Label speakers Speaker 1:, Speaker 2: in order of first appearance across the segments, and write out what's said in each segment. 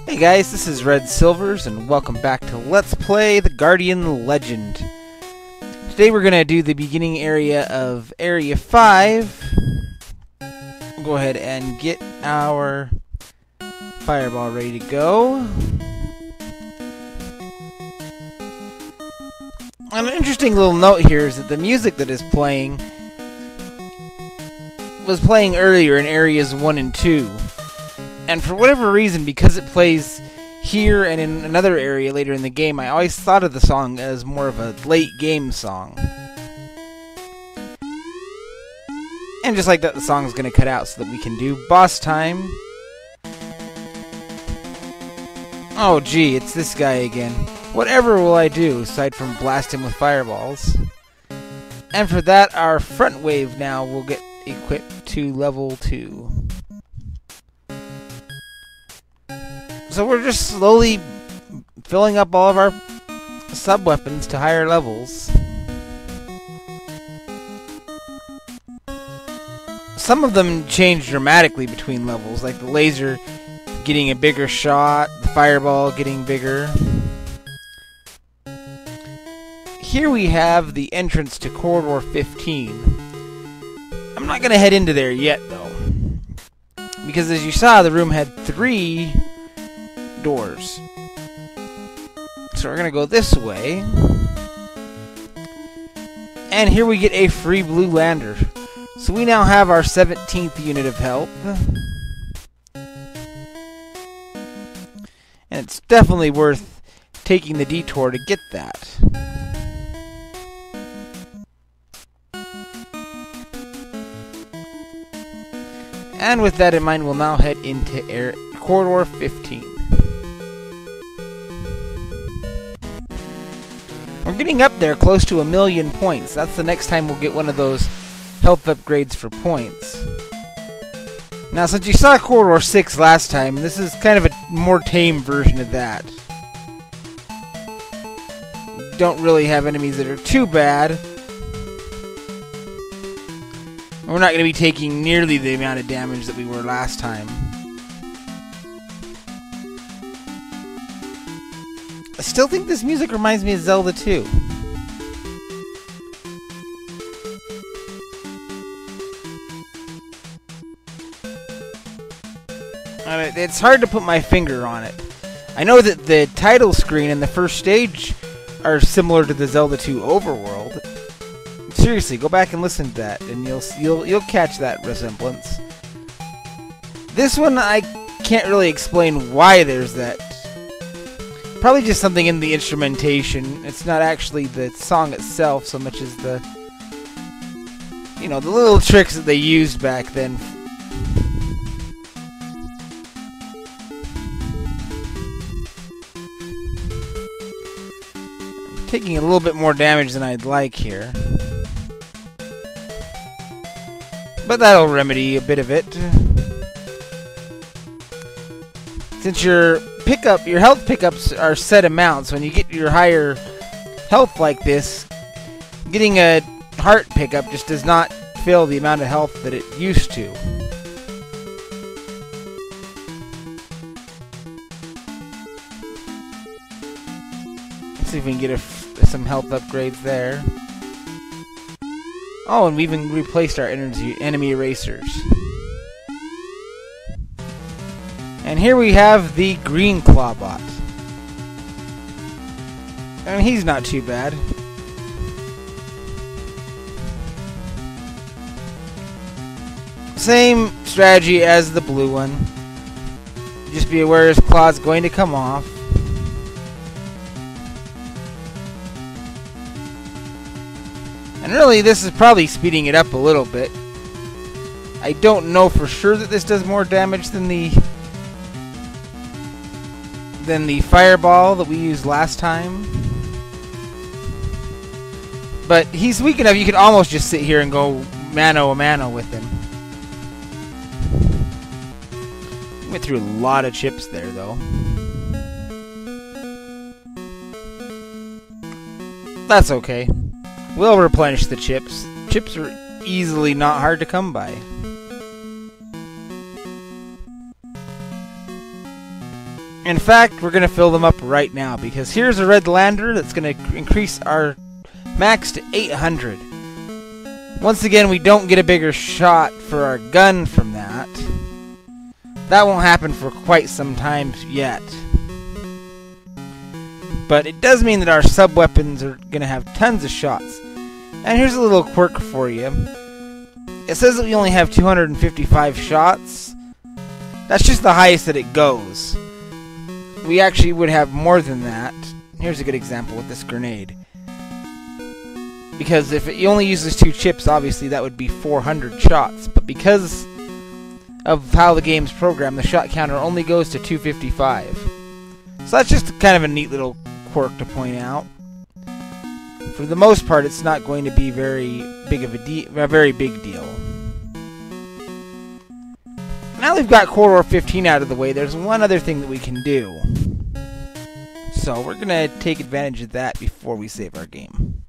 Speaker 1: Hey guys, this is Red Silvers, and welcome back to Let's Play The Guardian Legend. Today we're going to do the beginning area of Area 5. We'll go ahead and get our fireball ready to go. An interesting little note here is that the music that is playing was playing earlier in Areas 1 and 2. And for whatever reason, because it plays here and in another area later in the game, I always thought of the song as more of a late game song. And just like that, the song's going to cut out so that we can do boss time. Oh gee, it's this guy again. Whatever will I do aside from blast him with fireballs? And for that, our front wave now will get equipped to level 2. So we're just slowly filling up all of our sub-weapons to higher levels. Some of them change dramatically between levels, like the laser getting a bigger shot, the fireball getting bigger. Here we have the entrance to Corridor 15. I'm not going to head into there yet, though, because as you saw, the room had 3 doors. So we're gonna go this way, and here we get a free blue lander. So we now have our 17th unit of health, and it's definitely worth taking the detour to get that. And with that in mind, we'll now head into Corridor 15. We're getting up there close to 1,000,000 points. That's the next time we'll get one of those health upgrades for points. Now, since you saw Corridor 6 last time, this is kind of a more tame version of that. Don't really have enemies that are too bad. We're not going to be taking nearly the amount of damage that we were last time. I still think this music reminds me of Zelda 2. It's hard to put my finger on it. I know that the title screen and the first stage are similar to the Zelda 2 overworld. Seriously, go back and listen to that, and you'll catch that resemblance. This one, I can't really explain why there's that. Probably just something in the instrumentation. It's not actually the song itself so much as the little tricks that they used back then. I'm taking a little bit more damage than I'd like here, but that'll remedy a bit of it. Since your health pickups are set amounts, when you get your higher health like this, getting a heart pickup just does not fill the amount of health that it used to. Let's see if we can get some health upgrades there. Oh, and we even replaced our enemy erasers. And here we have the green clawbot. And he's not too bad. Same strategy as the blue one. Just be aware his claw's going to come off. And really, this is probably speeding it up a little bit. I don't know for sure that this does more damage than the fireball that we used last time. But he's weak enough you can almost just sit here and go mano a mano with him. Went through a lot of chips there, though. That's okay. We'll replenish the chips. Chips are easily not hard to come by. In fact, we're going to fill them up right now, because here's a red lander that's going to increase our max to 800. Once again, we don't get a bigger shot for our gun from that. That won't happen for quite some time yet. But it does mean that our sub-weapons are going to have tons of shots. And here's a little quirk for you. It says that we only have 255 shots. That's just the highest that it goes. We actually would have more than that. Here's a good example with this grenade. Because if it only uses 2 chips, obviously that would be 400 shots. But because of how the game's programmed, the shot counter only goes to 255. So that's just kind of a neat little quirk to point out. For the most part, it's not going to be very big of a very big deal. Now we've got Corridor 15 out of the way, there's one other thing that we can do. So we're going to take advantage of that before we save our game.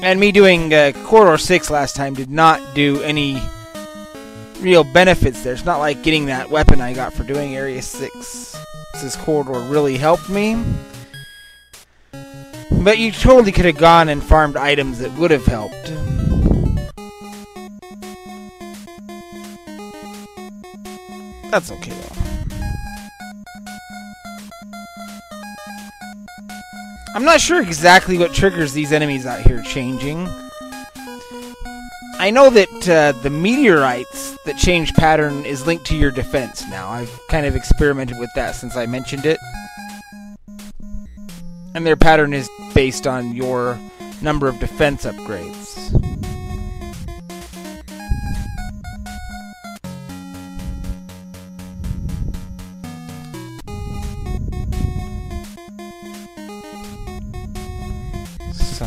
Speaker 1: And me doing Corridor 6 last time did not do any real benefits there. It's not like getting that weapon I got for doing Area 6. This corridor really helped me. But you totally could have gone and farmed items that would have helped. That's okay though. I'm not sure exactly what triggers these enemies out here changing. I know that the meteorites that change pattern is linked to your defense now. I've kind of experimented with that since I mentioned it. And their pattern is based on your number of defense upgrades. So,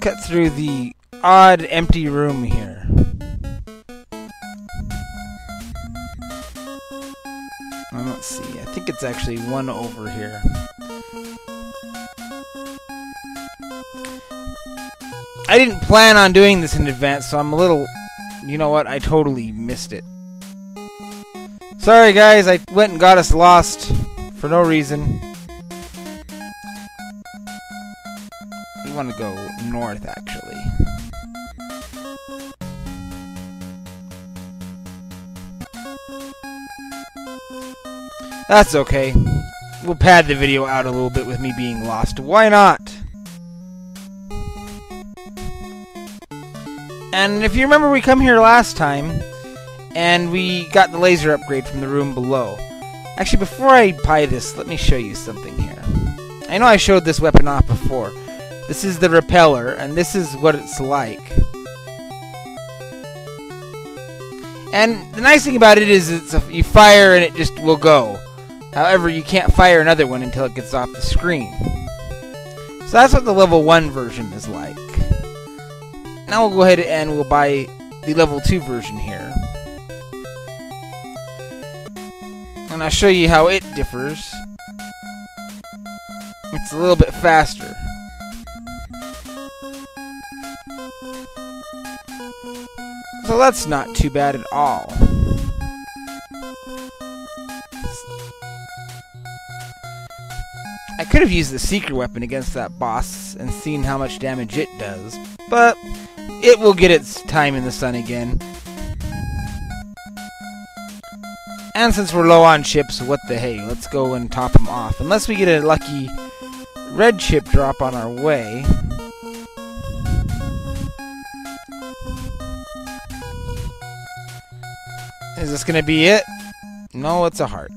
Speaker 1: cut through the odd empty room here. Let's see, I think it's actually one over here. I didn't plan on doing this in advance, so I'm a little... You know what? I totally missed it. Sorry guys, I went and got us lost for no reason. We want to go north, actually. That's okay. We'll pad the video out a little bit with me being lost. Why not? And if you remember, we come here last time, and we got the laser upgrade from the room below. Actually, before I buy this, let me show you something here. I know I showed this weapon off before. This is the repeller, and this is what it's like. And the nice thing about it is you fire and it just will go. However, you can't fire another one until it gets off the screen. So that's what the level 1 version is like. Now we'll go ahead and we'll buy the level 2 version here. And I'll show you how it differs. It's a little bit faster. So that's not too bad at all. I could have used the secret weapon against that boss and seen how much damage it does, but it will get its time in the sun again. And since we're low on chips, what the hey, let's go and top them off. Unless we get a lucky red chip drop on our way. Is this gonna be it? No, it's a heart.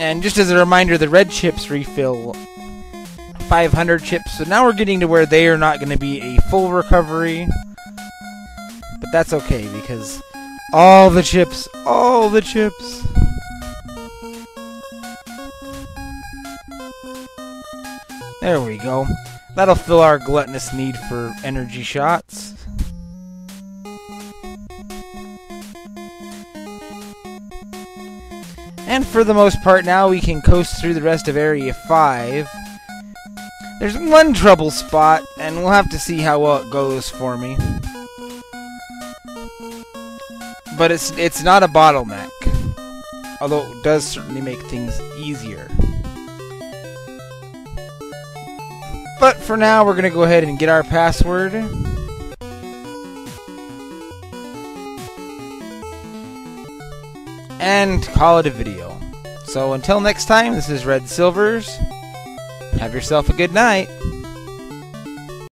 Speaker 1: And just as a reminder, the red chips refill 500 chips, so now we're getting to where they are not going to be a full recovery. But that's okay, because all the chips, There we go. That'll fill our gluttonous need for energy shots. And for the most part now, we can coast through the rest of Area 5. There's one trouble spot, and we'll have to see how well it goes for me. But it's not a bottleneck, although it does certainly make things easier. But for now, we're gonna go ahead and get our password. And call it a video. So until next time, this is Red Silvers. Have yourself a good night.